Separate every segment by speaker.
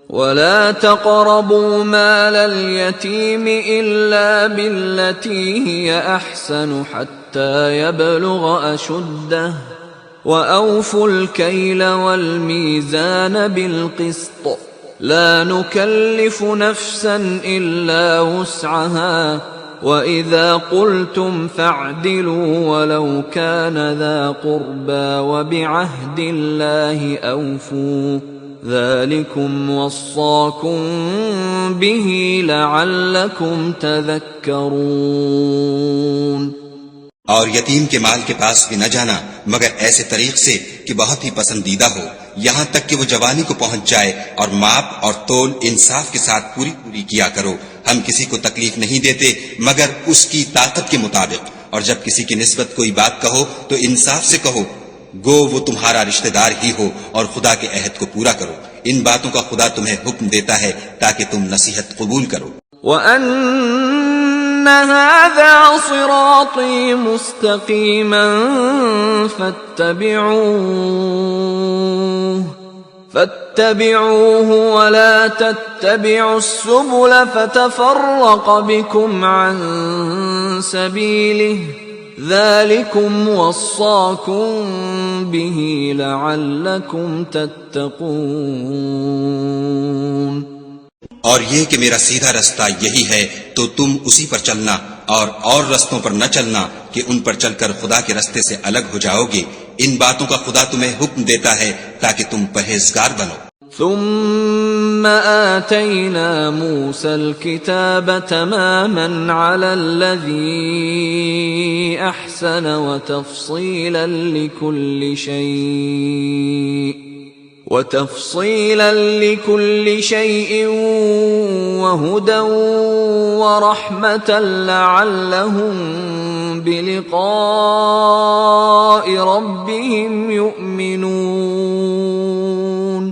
Speaker 1: ولا تقربوا مال اليتيم إلا بالتي هي أحسن حتى يبلغ أشده وأوفوا الكيل والميزان بالقسط لا نكلف نفسا إلا وسعها وإذا قلتم فاعدلوا ولو كان ذا قربى وبعهد الله أوفوا ذلكم وصاكم به لعلكم تذكرون۔
Speaker 2: اور یتیم کے مال کے پاس بھی نہ جانا مگر ایسے طریق سے کہ بہت ہی پسندیدہ ہو، یہاں تک کہ وہ جوانی کو پہنچ جائے، اور ماپ اور تول انصاف کے ساتھ پوری کیا کرو۔ ہم کسی کو تکلیف نہیں دیتے مگر اس کی طاقت کے مطابق، اور جب کسی کی نسبت کوئی بات کہو تو انصاف سے کہو، گو وہ تمہارا رشتہ دار ہی ہو، اور خدا کے عہد کو پورا کرو۔ ان باتوں کا خدا تمہیں حکم دیتا ہے تاکہ تم نصیحت قبول کرو۔
Speaker 1: وَأَنَّ هَذَا صِرَاطِي مُسْتَقِيمًا فَاتَّبِعُوهُ وَلَا تَتَّبِعُوا السُّبُلَ فَتَفَرَّقَ بِكُمْ عَن سَبِيلِهِ ذَلِكُمْ وَصَّاكُمْ بِهِ لَعَلَّكُمْ تَتَّقُونَ۔
Speaker 2: اور یہ کہ میرا سیدھا رستہ یہی ہے تو تم اسی پر چلنا، اور رستوں پر نہ چلنا کہ ان پر چل کر خدا کے رستے سے الگ ہو جاؤ گے۔ ان باتوں کا خدا تمہیں حکم دیتا ہے تاکہ تم پرہیزگار بنو۔
Speaker 1: ثم آتينا موسى الكتاب تماما على الذي أحسن وتفصيلا لكل شيء وهدى ورحمة لعلهم بلقاء ربهم يؤمنون۔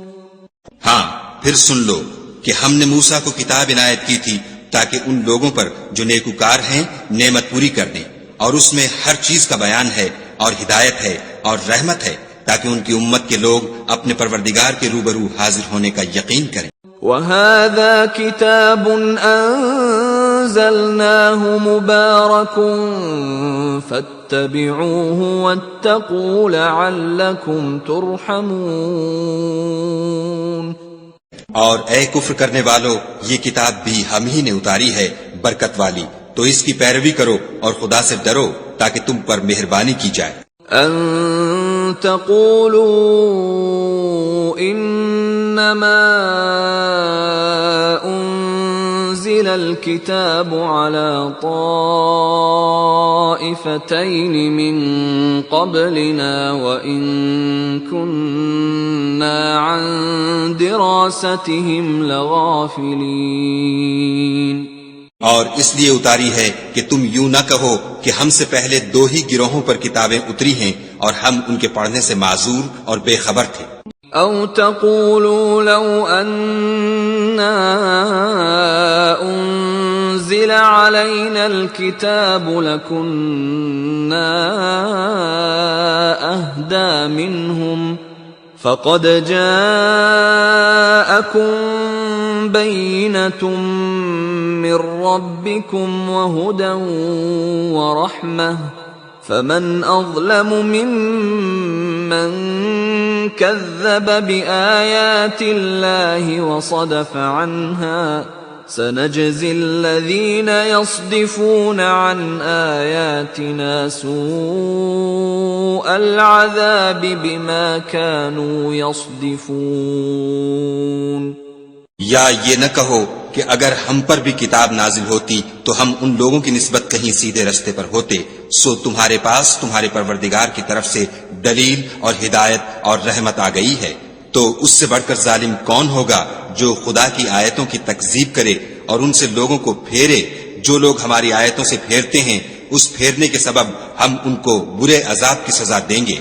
Speaker 2: ہاں پھر سن لو کہ ہم نے موسیٰ کو کتاب عنایت کی تھی تاکہ ان لوگوں پر جو نیکوکار ہیں نعمت پوری کر دیں، اور اس میں ہر چیز کا بیان ہے اور ہدایت ہے اور رحمت ہے تاکہ ان کی امت کے لوگ اپنے پروردگار کے روبرو حاضر ہونے کا یقین کریں۔
Speaker 1: وَهَذَا كِتَابٌ أَنزَلْنَاهُ مُبَارَكٌ فَاتَّبِعُوهُ وَاتَّقُوا لَعَلَّكُمْ تُرْحَمُونَ۔
Speaker 2: اور اے کفر کرنے والو، یہ کتاب بھی ہم ہی نے اتاری ہے برکت والی، تو اس کی پیروی کرو اور خدا سے ڈرو تاکہ تم پر مہربانی کی جائے۔
Speaker 1: أَن تَقُولُوا إِنَّمَا أُنزِلَ الْكِتَابُ عَلَى طَائِفَتَيْنِ مِن قَبْلِنَا وَإِن كُنَّا عَن دِرَاسَتِهِمْ لَغَافِلِينَ۔
Speaker 2: اور اس لیے اتاری ہے کہ تم یوں نہ کہو کہ ہم سے پہلے دو ہی گروہوں پر کتابیں اتری ہیں اور ہم ان کے پڑھنے سے معذور اور بے خبر تھے۔
Speaker 1: او تقولوا لو اننا انزل علينا الكتاب لكنا اهدى منهم فقد جاءكم بينة من ربكم وهدى ورحمة فمن أظلم ممن كذب بآيات الله وصدف عنها سنجزي الذين يصدفون عن آياتنا سوء العذاب بما كانوا يصدفون۔
Speaker 2: یا یہ نہ کہو کہ اگر ہم پر بھی کتاب نازل ہوتی تو ہم ان لوگوں کی نسبت کہیں سیدھے رستے پر ہوتے، سو تمہارے پاس تمہارے پروردگار کی طرف سے دلیل اور ہدایت اور رحمت آ گئی ہے، تو اس سے بڑھ کر ظالم کون ہوگا جو خدا کی آیتوں کی تکذیب کرے اور ان سے لوگوں کو پھیرے۔ جو لوگ ہماری آیتوں سے پھیرتے ہیں اس پھیرنے کے سبب ہم ان کو برے عذاب کی سزا دیں گے۔